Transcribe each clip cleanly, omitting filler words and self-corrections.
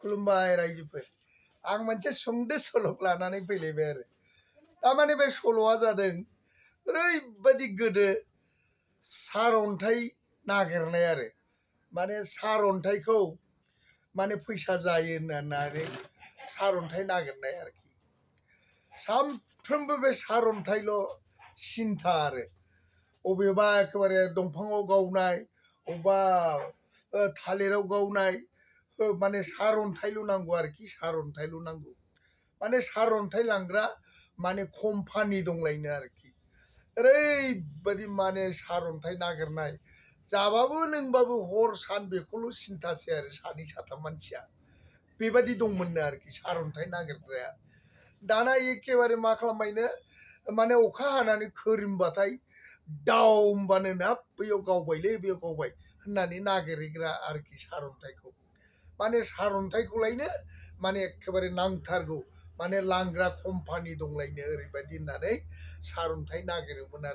खुलुमबाय रायजोफोर आं मोनसे सुंद' सल' लानानै फैलायबाय आरो तारमाने बे सल'आ जादों ओरैबायदि गोदो सारअन्थाइ नागिरनाय आरो माने सारअन्थाइखौ माने फैसा जायो होननानै सारअन्थाइ नागिरनाय आरोखि सानफ्रोमबो बे सारअन्थाइल' सिन्था आरो अबेबा एखेबारे दंफाङाव गावनाय अबेबा थालिराव गावनाय माने सारअन्थाइल' नांगौ आरोखि सारअन्थाइल' नांगौ माने सारअन्थाइ लांग्रा माने कम्पानि दंलायनो आरोखि ओरैबायदि माने सारअन्थाइ नागिरनाय जाबाबो लोंबाबो हर सान बेखौल' सिन्थासै आरो सानै साथाम मानसिया बेबायदि दंमोननो आरोखि सारअन्थाइ नागिरग्राया दाना एखेबारे मा खालामबायनो माने अखा हानानै खोरोमबाथाय दावबानो ना बैयाव गावबायलै बैयाव गावबाय होननानै नागिरहैग्रा आरोखि सारअन्थाइखौ माने सारअन्थाइखौलायनो माने एखेबारे नांथारगौ माने लांग्रा कम्पानि दंलायनो ओरैबायदि होननानै सारअन्थाइ नागिरोमोन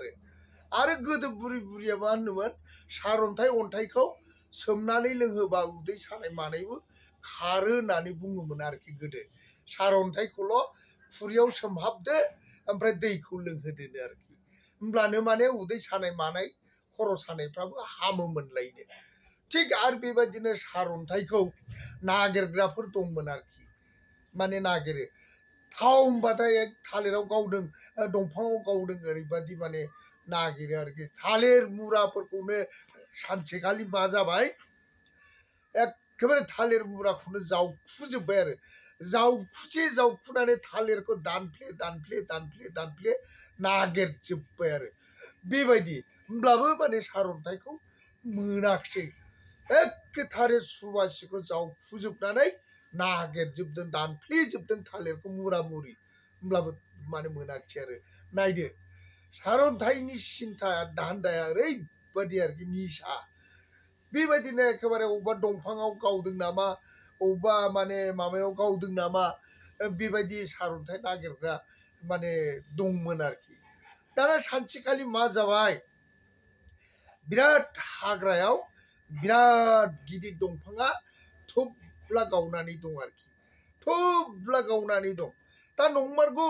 आरो गोदो बुरि बुरिया मा होनोमोन सारअन्थाइ अन्थाइखौ सोमनानै लोङोबा उदै सानाय मानायबो खारो होननानै बुङोमोन आरोखि गोदो सारअन्थाइखौल' खुरैयाव सोमहाबदो ओमफ्राय दैखौ लोंहोदोनो आरोखि होमब्लानो माने उदै सानाय मानाय खर' सानायफ्राबो हामोमोनलायनो थिग आरो बेबायदिनो सारअन्थाइखौ नागिरग्राफोर दंमोन आरोखि माने नागिरो थाव होनबाथाय थालिराव गावदों दंफाङाव गावदों ओरैबायदि माने नागिरो आरोखि थालिर मुराफोरखौनो सानसेखालि मा जाबाय एखेबारे थालिर मुराखौनो जावखुजोब्बाय आरो जावखुनानै थालिरखौ दानफ्ले दानफ्ले दानफ्ले दानफ्ले नागिरजोब्बाय आरो बेबायदि होमब्लाबो माने सारअन्थाइखौ मोनाखिसै एखे थालिर सुबासिखौ जावखुजोबनानै नागिरजोबदों दानफ्लेजोबदों थालिरखौ मुरा मुरि होमब्लाबो माने मोनाखिसै आरो नायदो सारअन्थाइनि सिन्थाया दान्दाया ओरैबायदि आरोखि निसा बेबायदिनो एखेबारे अबेबा दंफाङाव गावदों नामा अबेबा माने माबायाव गावदों नामा बेबायदि सारअन्थाइ नागिरग्रा माने दंमोन आरोखि दाना सानसेखालि मा जाबाय बिराद हाग्रायाव बिराद गिदिर दंफाङा थुब्ला गावनानै दं आरोखि थुब्ला गावनानै दं दा नंमारगौ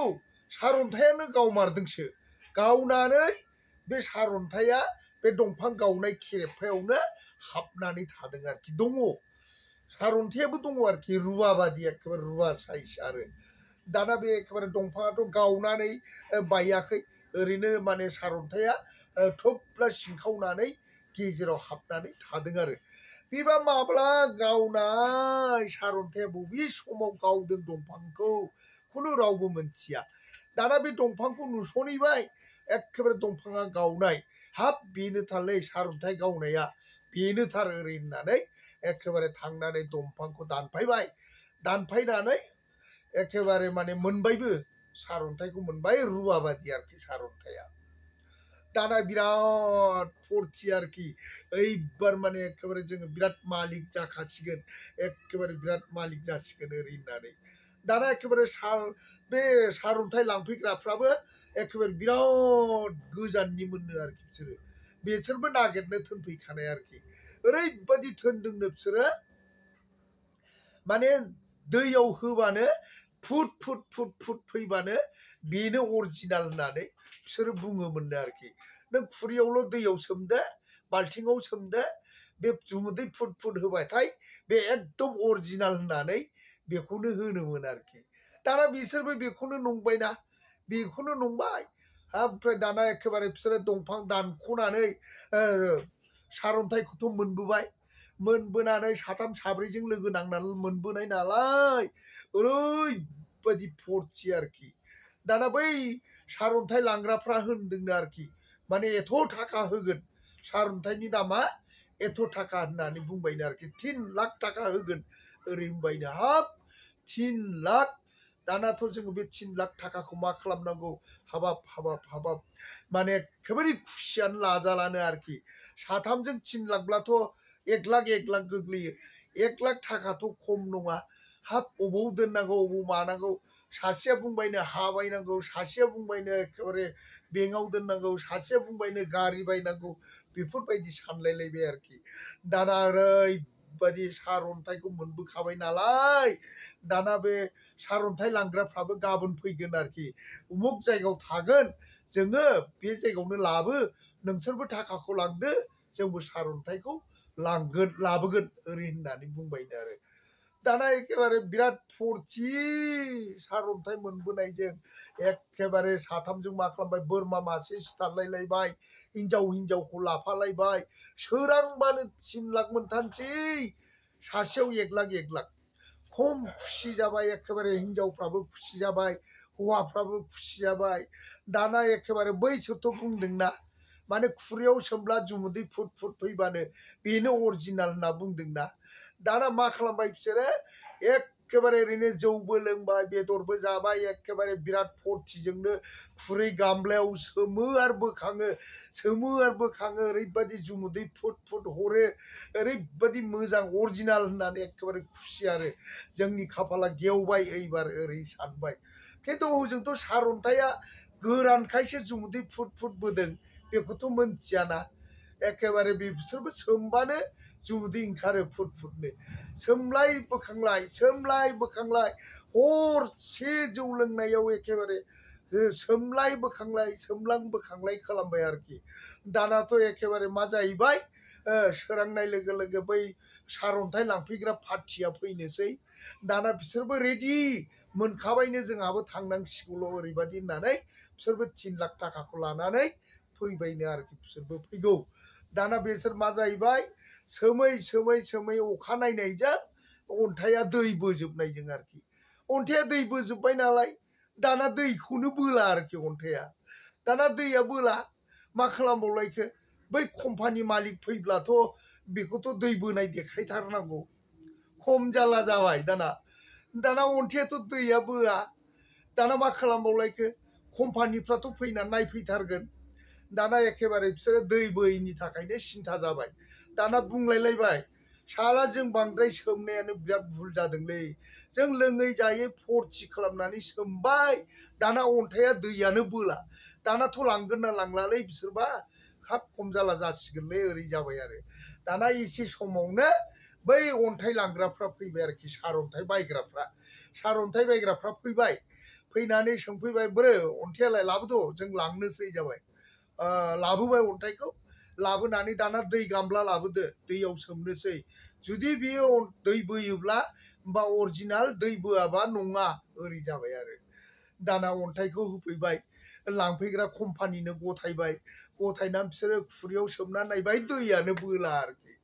सारअन्थाइयानो गावमारदोंसो गावनानै बे सारअन्थाइया बे दंफां गावनाय खेरेफायावनो हाबनानै थादों आरोखि दङ सारअन्थाइयाबो दङ आरोखि रुवा बादि एखेबारे रुवा साइज आरो दाना बे एखेबारे दंफाङाथ' गावनानै बायाखै ओरैनो माने सारअन्थाइया थुब्ला सिंखावनानै गेजेराव हाबनानै थादों आरो बेबा माब्ला गावनाय सारअन्थाइया बबे समाव गावदों दंफांखौ खुनु रावबो मोनथिया दाना बे दंफांखौ नुस'नहैबाय एखेबारे दंफाङा गावनाय हाब बेनोथारलै सारअन्थाइ गावनाया बेनोथार ओरै होननानै एखेबारे थांनानै दंफांखौ दानफायबाय दानफायनानै एखेबारे माने मोनबायबो सारअन्थाइखौ मोनबाय रुवा बादि आरोखि सारअन्थाइया दाना बिराद फुरथि आरोखि ओइबार माने एखेबारे जोङो बिराद मालिक जाखासिगोन एखेबारे बिराद मालिक जासिगोन ओरै होननानै दाना एखेबारे बे सारअन्थाइ लांफैग्राफ्राबो एखेबारे बिराद गोजाननि मोननो आरोखि बिसोरबो नागिरनो थोनफैखानाय आरोखि ओरैबायदि थोनदोंनो बिसोरो माने दैयाव होबानो फुट फुट फुट फुट फैबानो बेनो अरिजिनाल होननानै बिसोरो बुङोमोननो आरोखि नों खुरैयावल' दैयाव सोमदो बाल्थिङाव सोमदो बे जुमुदै फुट फुट होबाथाय बे एकदम अरिजिनाल होननानै बेखौनो होनोमोन आरोखि दाना बिसोरबो बेखौनो नंबायना बेखौनो नंबाय ओमफ्राय दाना एखेबारे बिसोरो दंफां दानख'नानै सारअन्थाइखौथ' मोनबोनानै साथाम साब्रैजों लोगो नांनानै मोनबोनाय नालाय ओरैबायदि फुरथि आरोखि दाना बै सारअन्थाइ लांग्राफ्रा होनदोंनो आरोखि माने एथ' थाखा होगोन सारअन्थाइनि दामा एथ' थाखा होननानै बुंबायनो आरोखि 3 लाख थाखा होगोन ओरै होनबायनो हाब 3 लाख दानाथ' जोङो बे 3 लाख थाखाखौ मा खालामनांगौ हाबाब माने एखेबारे खुसियानो लाजालानो आरोखि साथामजों 3 लाखब्लाथ' 1 लाख गोग्लैयो 1 लाख थाखाथ' खम नङा हाब अबाव दोननांगौ अबाव मानांगौ सासेया बुंबायनो हा बायनांगौ सासेया बुंबायनो एखेबारे बेंकआव दोननांगौ सासेया बुंबायनो गारि बायनांगौ बेफोरबायदि सानलायलायबाय आरोखि दाना ओरैबायदि सारअन्थाइखौ मोनबोखाबाय नालाय दाना बे सारअन्थाइ लांग्राफ्राबो गाबोन फैगोन आरोखि उमुक जायगायाव थागोन जोङो बे जायगायावनो लाबो नोंसोरबो थाखाखौ लांदो जोंबो सारअन्थाइखौ लांगोन लाबोगोन ओरै होननानै बुंबायनो आरो दाना एखेबारे बिराद फुरथि सारअन्थाइ मोनबोनायजों एखेबारे साथामजों मा खालामबाय बोरमा मासे सिथारलायलायबाय हिनजाव हिनजावखौ लाफालायबाय सोरांबानो 3 लाख मोनथारसै सासेयाव 1 लाख खम खुसि जाबाय एखेबारे हिनजावफ्राबो खुसि जाबाय हौवाफ्राबो खुसि जाबाय दाना एखेबारे बैसोरथ' बुंदोंना माने खुरैयाव सोमब्ला जुमुदै फुट फुट फैबानो बेनो अरिजिनाल होनना बुंदोंना दाना मा खालामबाय बिसोरो एखेबारे ओरैनो जौबो लोंबाय बेदरबो जाबाय एखेबारे बिराद फुरथिजोंनो खुरै गामलायाव सोमो आरो बोखाङो ओरैबायदि जुमुदै फुट फुट हरो ओरैबायदि मोजां अरिजिनाल होननानै एखेबारे खुसि आरो जोंनि खाफाला गेवबाय एबार ओरै सानबाय खिन्थु हजोंथ' सारअन्थाइया गोरानखायसो जुमुदै फुट फुट बोदों बेखौथ' मोनथियाना एखेबारे बिसोरबो सोमबानो जुमुदै ओंखारो फुट फुटनो सोमलाय बोखांलाय हरसे जौ लोंनायाव एखेबारे सोमलाय बोखांलाय खालामबाय आरोखि दानाथ' एखेबारे मा जाहैबाय सोरांनाय लोगो लोगो बै सारअन्थाइ लांफैग्रा पार्टिया फैनोसै दाना बिसोरबो रेडि मोनखाबायनो जोंहाबो थांनांसिगौल' ओरैबायदि होननानै बिसोरबो 3 लाख थाखाखौ लानानै फैबायनो आरोखि बिसोरबो फैगौ दाना बिसोर मा जाहैबाय सोमै अखानायनायजों अन्थाइया दै बोजोबनायजों आरोखि अन्थाइया दै बोजोबबाय नालाय दाना दैखौनो बोला आरोखि अन्थाइया दाना दैया बोला मा खालामबावलायखो बै कम्पानि मालिक फैब्लाथ' बेखौथ' दै बोनाय देखायथारनांगौ खम जाला जाबाय दाना अन्थाइयाथ' दैया बोआ दाना मा खालामबावलायखो कम्पानिफ्राथ' फैनानै नायफैथारगोन दाना एखेबारे बिसोरो दै बोयैनि थाखायनो सिन्था जाबाय दाना बुंलायलायबाय साला जों बांद्राय सोमनायानो बिराद भुल जादोंलै जों लोङै जायै फुरथि खालामनानै सोमबाय दाना अन्थाइया दैयानो बोला दानाथ' लांगोन ना लांलालै बिसोरबा हाब खम जाला जासिगोनलै ओरै जाबाय आरो दाना एसे समावनो बै अन्थाइ लांग्राफ्रा फैबाय आरोखि सारअन्थाइ बायग्राफ्रा फैबाय फैनानै सोंफैबाय बोरो अन्थाइयालाय लाबोद' जों लांनोसै जाबाय लाबोबाय अन्थाइखौ लाबोनानै दाना दै गामला लाबोदो दैयाव सोमनोसै जुदि बियो दै बोयोब्ला होमबा अरिजिनाल दै बोआबा नङा ओरै जाबाय आरो दाना अन्थाइखौ होफैबाय लांफैग्रा कम्पानिनो गथायनानै बिसोरो खुरैयाव सोमना नायबाय दैयानो बोला आरोखि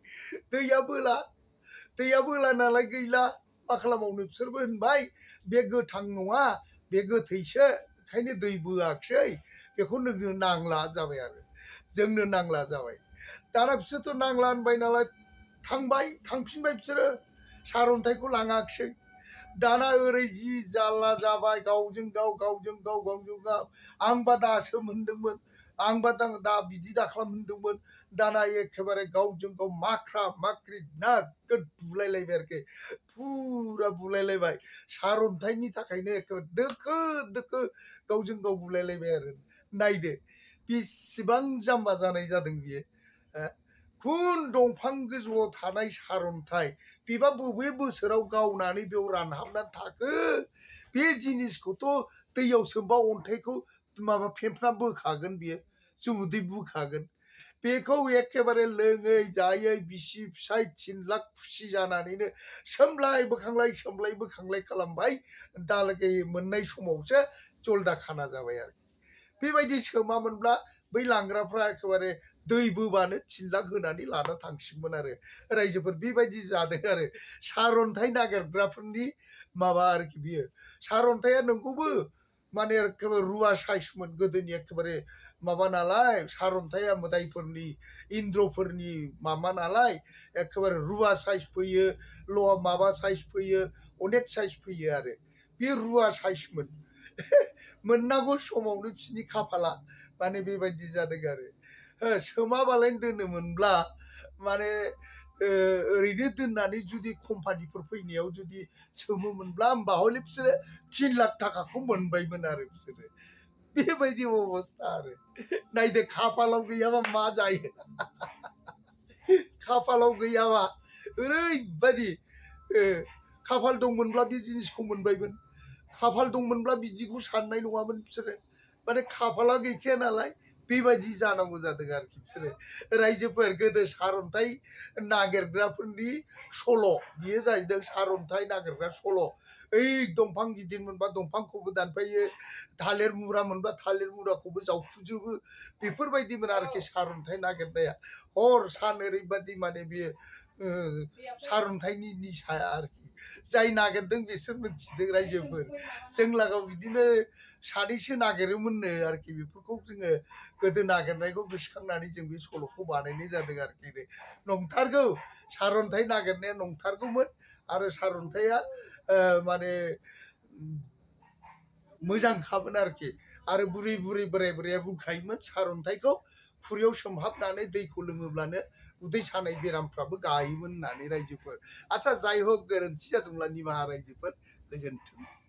दैया बोला नालाय गैला मा खालामबावनो बिसोरबो होनबाय बे गोथां नङा बे गोथैसो ओंखायनो दै बोआखिसै बेखौ नोंनो नांला जाबाय आरो जोंनो नांला जाबाय दाना बिसोरथ' नांला होनबाय नालाय थांफिनबाय बिसोरो सारअन्थाइखौ लाङाखिसै दाना ओरै जि जाल्ला जाबाय गावजों गाव आंबा दासो मोनदोंमोन आंबा दा बिदि दाखालाम होनदोंमोन दाना एखेबारे गावजों गाव माख्रा माख्रि नोगोद बुलायलायबाय आरोखि फुरा बुलायलायबाय सारअन्थाइनि थाखायनो एखेबारे दोखो गावजों गाव बुलायलायबाय आरो नायदो बेसेबां जाम्बा जानाय जादों बियो खुन दंफां गोजौआव थानाय सारअन्थाइ बेबा बबे बोसोराव गावनानै बेयाव रानहाबनानै थाखो बे जिनिसखौथ' दैयाव सोमबा अन्थाइखौ माबा फेंफोना बोखागोन बियो जुमुदै बोखागोन बेखौ एखेबारे लोङै जायै बिसि फिसाय 3 लाख खुसि जानानैनो सोमलाय बोखांलाय खालामबाय दालागै मोननाय समावसो जलदा खाना जाबाय आरो बेबायदि सोमामोनब्ला बै लांग्राफ्रा एखेबारे दै बोबानो 3 लाख होनानै लाना थांसिगौमोन आरो रायजोफोर बेबायदि जादों आरो सारअन्थाइ नागिरग्राफोरनि माबा आरोखि बियो सारअन्थाइया नंगौबो माने एखेबारे रुवा साइजमोन गोदोनि एखेबारे माबा नालाय सारअन्थाइया मोदायफोरनि इन्द्रफोरनि माबा नालाय एखेबारे रुवा साइज फैयो लहा माबा साइज फैयो अनेक साइज फैयो आरो बे रुवा साइजमोन मोननांगौ समावनो बिसोरनि खाफाला माने बेबायदि जादों आरो सोमाबालाय दोनोमोनब्ला माने ओरैनो दोननानै जुदि कम्पानिफोर फैनायाव जुदि सोमोमोनब्ला होमबा हले बिसोरो 3 लाख थाखाखौ मोनबायमोन आरो बिसोरो बेबायदि अबस्था आरो नायदो खाफालाव गैयाबा मा जायो खाफालाव गैयाबा ओरैबायदि खाफाल दंमोनब्ला बे जिनिसखौ मोनबायमोन खाफाल दंमोनब्ला बिदिखौ साननाय नङामोन बिसोरो माने खाफाला गैखाया नालाय बेबायदि जानांगौ जादों आरोखि बिसोरो रायजोफोर गोदो सारअन्थाइ नागिरग्राफोरनि सल' बियो जाहैदों सारअन्थाइ नागिरग्रा सल' ओइ दंफां गिदिर मोनबा दंफांखौबो दानफायो थालिर मुरा मोनबा थालिर मुराखौबो जावखुजोबो बेफोरबायदिमोन आरोखि सारअन्थाइ नागिरनाया हर सान ओरैबायदि माने बियो सारअन्थाइनि निसाया आरोखि जाय नागिरदों बिसोर मिथिदों रायजोफोर जों लागाव बिदिनो सानैसो नागिरोमोननो आरोखि बेफोरखौ जोङो गोदो नागिरनायखौ गोसोखांनानै जों बे सल'खौ बानायनाय जादों आरोखि नंथारगौ सारअन्थाइ नागिरनाया नंथारगौमोन आरो सारअन्थाइया माने मोजांखामोन आरोखि आरो बुरै बोराय बोराया बुंखायोमोन सारअन्थाइखौ खुरैयाव सोमहाबनानै दैखौ लोङोब्लानो उदै सानाय बेरामफ्राबो गायोमोन होननानै रायजोफोर आच्छा जाय हक गोरोन्थि जादोंब्ला निमाहा रायजोफोर गोजोन्थों